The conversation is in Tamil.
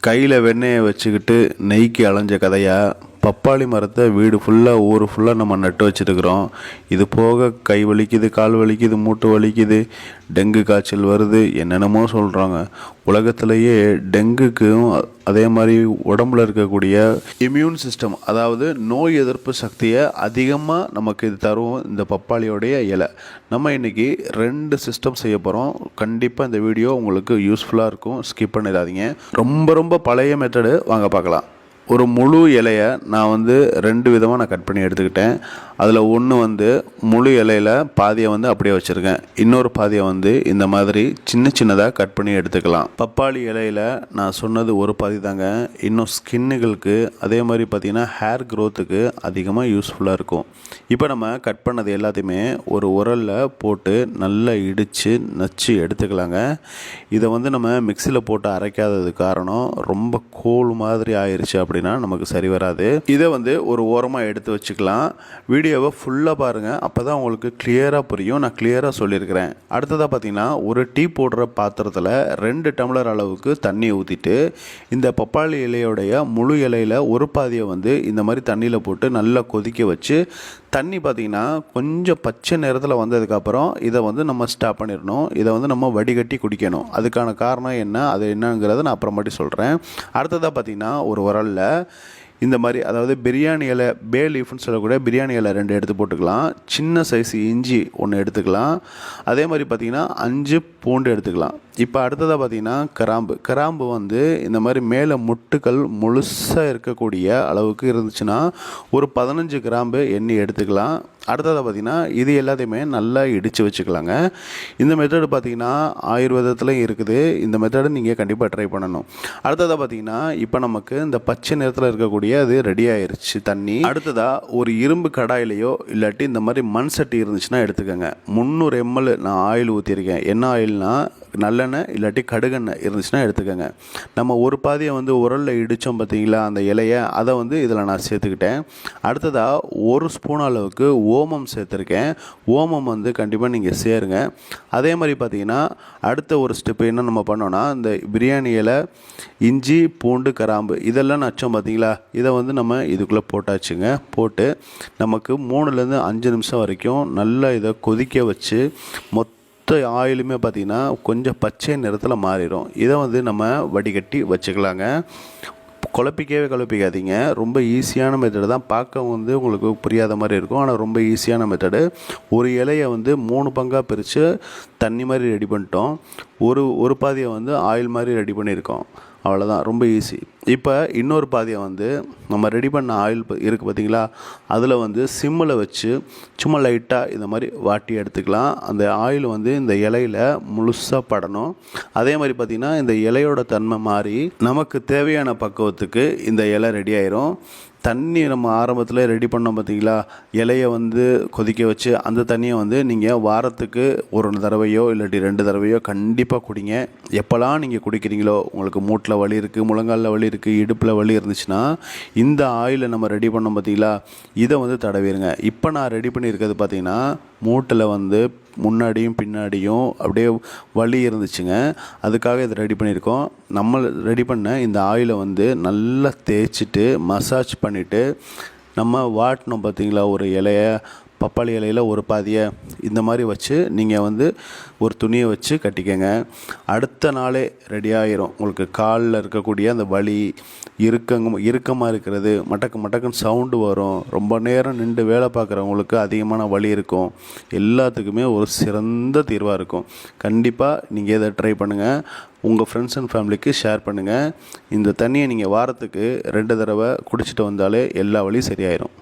கையில் வெண்ணெயை வச்சுக்கிட்டு நெய்க்கு அலைஞ்ச கதையா பப்பாளி மரத்தை வீடு ஃபுல்லாக ஊர் ஃபுல்லாக நம்ம நட்டு வச்சுருக்குறோம். இது போக கை வலிக்குது, கால் வலிக்குது, மூட்டு வலிக்குது, டெங்கு காய்ச்சல் வருது, என்னென்னமோ சொல்கிறாங்க. உலகத்திலேயே டெங்குக்கும் அதே மாதிரி உடம்புல இருக்கக்கூடிய இம்யூன் சிஸ்டம், அதாவது நோய் எதிர்ப்பு சக்தியை அதிகமாக நமக்கு இது தரும் இந்த பப்பாளியோடைய இலை. நம்ம இன்றைக்கி 2 சிஸ்டம் செய்ய போகிறோம். கண்டிப்பாக இந்த வீடியோ உங்களுக்கு யூஸ்ஃபுல்லாக இருக்கும், ஸ்கிப் பண்ணிடாதீங்க. ரொம்ப பழைய மெத்தடு, வாங்க பார்க்கலாம். ஒரு முழு இலையை நான் 2 விதமாக நான் கட் பண்ணி எடுத்துக்கிட்டேன். அதில் ஒன்று முழு இலையில் பாதியை அப்படியே வச்சுருக்கேன். இன்னொரு பாதியை இந்த மாதிரி சின்னதாக கட் பண்ணி எடுத்துக்கலாம். பப்பாளி இலையில் நான் சொன்னது ஒரு பாதி தாங்க. இன்னும் ஸ்கின்னுகளுக்கு அதே மாதிரி பார்த்திங்கன்னா ஹேர் க்ரோத்துக்கு அதிகமாக யூஸ்ஃபுல்லாக இருக்கும். இப்போ நம்ம கட் பண்ணது எல்லாத்தையுமே ஒரு உரலில் போட்டு நல்லா இடித்து நச்சு எடுத்துக்கலாங்க. இதை நம்ம மிக்சியில் போட்டு அரைக்காதது காரணம் ரொம்ப கோல் மாதிரி ஆயிடுச்சு அப்படின்னா நமக்கு சரி வராது. இதை ஒரு ஓரமாக எடுத்து வச்சுக்கலாம். வீடியோவை ஃபுல்லாக பாருங்கள், அப்போ தான் உங்களுக்கு கிளியராக புரியும். நான் கிளியராக சொல்லியிருக்கிறேன். அடுத்ததாக பார்த்தீங்கன்னா, ஒரு டீ போடுற பாத்திரத்தில் 2 டம்ளர் அளவுக்கு தண்ணி ஊற்றிட்டு இந்த பப்பாளி இலையோடைய முழு இலையில் ஒரு பாதியை இந்த மாதிரி தண்ணியில் போட்டு நல்லா கொதிக்க வச்சு, தண்ணி பார்த்திங்கன்னா கொஞ்சம் பச்சை நிறத்தில் வந்ததுக்கப்புறம் இதை நம்ம ஸ்டாப் பண்ணிடணும். இதை நம்ம வடிகட்டி குடிக்கணும். அதுக்கான காரணம் என்ன, அது என்னங்கிறத நான் அப்புறமாட்டி சொல்கிறேன். அடுத்ததாக பார்த்திங்கன்னா, ஒரு உரலில் இந்த மாதிரி, அதாவது பிரியாணி இலை, பே லீஃப்னு சொல்லக்கூடிய பிரியாணி இலை 2 எடுத்து போட்டுக்கலாம். சின்ன சைஸ் இஞ்சி 1 எடுத்துக்கலாம். அதே மாதிரி பார்த்திங்கன்னா 5 பூண்டு எடுத்துக்கலாம். இப்போ அடுத்ததாக பார்த்திங்கன்னா கிராம்பு இந்த மாதிரி மேலே முட்டுக்கள் முழுசாக இருக்கக்கூடிய அளவுக்கு இருந்துச்சுன்னா ஒரு 15 கிராம்பு எண்ணெய் எடுத்துக்கலாம். அடுத்ததாக பார்த்திங்கன்னா இது எல்லாத்தையுமே நல்லா இடித்து வச்சுக்கலாங்க. இந்த மெத்தடு பார்த்திங்கன்னா ஆயுர்வேதத்துலையும் இருக்குது. இந்த மெத்தடு நீங்கள் கண்டிப்பாக ட்ரை பண்ணணும். அடுத்ததாக பார்த்திங்கன்னா இப்போ நமக்கு இந்த பச்சை நிறத்தில் இருக்கக்கூடிய அது ரெடி ஆயிடுச்சு தண்ணி. அடுத்ததாக ஒரு இரும்பு கடாயிலையோ இல்லாட்டி இந்த மாதிரி மண் சட்டி இருந்துச்சுன்னா எடுத்துக்கோங்க. 300 ml நான் ஆயில் ஊற்றிருக்கேன். என்ன ஆயில்னா நல்லெண்ணெய் இல்லாட்டி கடுகெண்ணெய் இருந்துச்சுன்னா எடுத்துக்கோங்க. நம்ம ஒரு பாதியை உரலில் இடித்தோம் பார்த்தீங்களா அந்த இலையை, அதை இதில் நான் சேர்த்துக்கிட்டேன். அடுத்ததாக 1 ஸ்பூன் அளவுக்கு ஓமம் சேர்த்துருக்கேன். ஓமம் கண்டிப்பாக நீங்கள் சேருங்க. அதே மாதிரி பார்த்தீங்கன்னா அடுத்த ஒரு ஸ்டெப்பு என்ன நம்ம பண்ணோன்னா, இந்த பிரியாணி இலை, இஞ்சி, பூண்டு, கிராம்பு இதெல்லாம் நச்சோம் பார்த்தீங்களா, இதை நம்ம இதுக்குள்ளே போட்டாச்சுங்க. போட்டு நமக்கு 3லேருந்து 5 நிமிஷம் வரைக்கும் நல்லா இதை கொதிக்க வச்சு ஆயிலுமே பார்த்திங்கன்னா கொஞ்சம் பச்சை நிறத்தில் மாறிடும். இதை நம்ம வடிகட்டி வச்சுக்கலாங்க. குழப்பிக்காதீங்க. ரொம்ப ஈஸியான மெத்தடு தான். பார்க்க உங்களுக்கு புரியாத மாதிரி இருக்கும், ஆனால் ரொம்ப ஈஸியான மெத்தடு. ஒரு இலையை 3 பங்காக பிரித்து தண்ணி மாதிரி ரெடி பண்ணிட்டோம். ஒரு பாதியை ஆயில் மாதிரி ரெடி பண்ணியிருக்கோம். அவ்வளோதான், ரொம்ப ஈஸி. இப்போ இன்னொரு பாதியை நம்ம ரெடி பண்ண ஆயில் இருக்குது பார்த்தீங்களா, அதில் சிம்மில் வச்சு சும்மா லைட்டாக இந்த மாதிரி வாட்டி எடுத்துக்கலாம். அந்த ஆயில் இந்த இலையில் முழுசாக படணும். அதே மாதிரி பார்த்திங்கன்னா இந்த இலையோட தன்மை மாறி நமக்கு தேவையான பக்குவத்துக்கு இந்த இலை ரெடி ஆயிரும். தண்ணி நம்ம ஆரம்பத்தில் ரெடி பண்ணோம் பார்த்தீங்களா, இலையை கொதிக்க வச்சு அந்த தண்ணியை நீங்கள் வாரத்துக்கு 1 தடவையோ இல்லாட்டி 2 தடவையோ கண்டிப்பாக குடிங்க. எப்போல்லாம் நீங்கள் குடிக்கிறீங்களோ, உங்களுக்கு மூட்டில் வலி இருக்குது, முழங்காலில் வலி இருக்குது, இடுப்பில் வலி இருந்துச்சுன்னா இந்த ஆயிலை நம்ம ரெடி பண்ணோம் பார்த்தீங்களா, இதை தடவிடுங்க. இப்போ நான் ரெடி பண்ணியிருக்கிறது பார்த்திங்கன்னா மூட்டில் முன்னாடியும் பின்னாடியும் அப்படியே வலி இருந்துச்சுங்க. அதுக்காக இதை ரெடி பண்ணியிருக்கோம். நம்ம ரெடி பண்ண இந்த ஆயிலை நல்லா தேய்ச்சிட்டு மசாஜ் பண்ணிவிட்டு நம்ம வாட்டினோம் பார்த்தீங்களா ஒரு இலையை, பப்பாளி இலையில் ஒரு பாதியை இந்த மாதிரி வச்சு நீங்கள் ஒரு துணியை வச்சு கட்டிக்கங்க. அடுத்த நாளே ரெடி ஆகிரும். உங்களுக்கு காலில் இருக்கக்கூடிய அந்த வலி, இறுக்கமாக இருக்கிறது, மட்டக்குன்னு சவுண்டு வரும், ரொம்ப நேரம் நின்று வேலை பார்க்குறவங்களுக்கு அதிகமான வலி இருக்கும், எல்லாத்துக்குமே ஒரு சிறந்த தீர்வாக இருக்கும். கண்டிப்பாக நீங்கள் இதை ட்ரை பண்ணுங்கள். உங்கள் ஃப்ரெண்ட்ஸ் அண்ட் ஃபேமிலிக்கு ஷேர் பண்ணுங்கள். இந்த தண்ணியை நீங்கள் வாரத்துக்கு 2 தடவை குடிச்சிட்டு வந்தாலே எல்லா வலியும் சரியாயிரும்.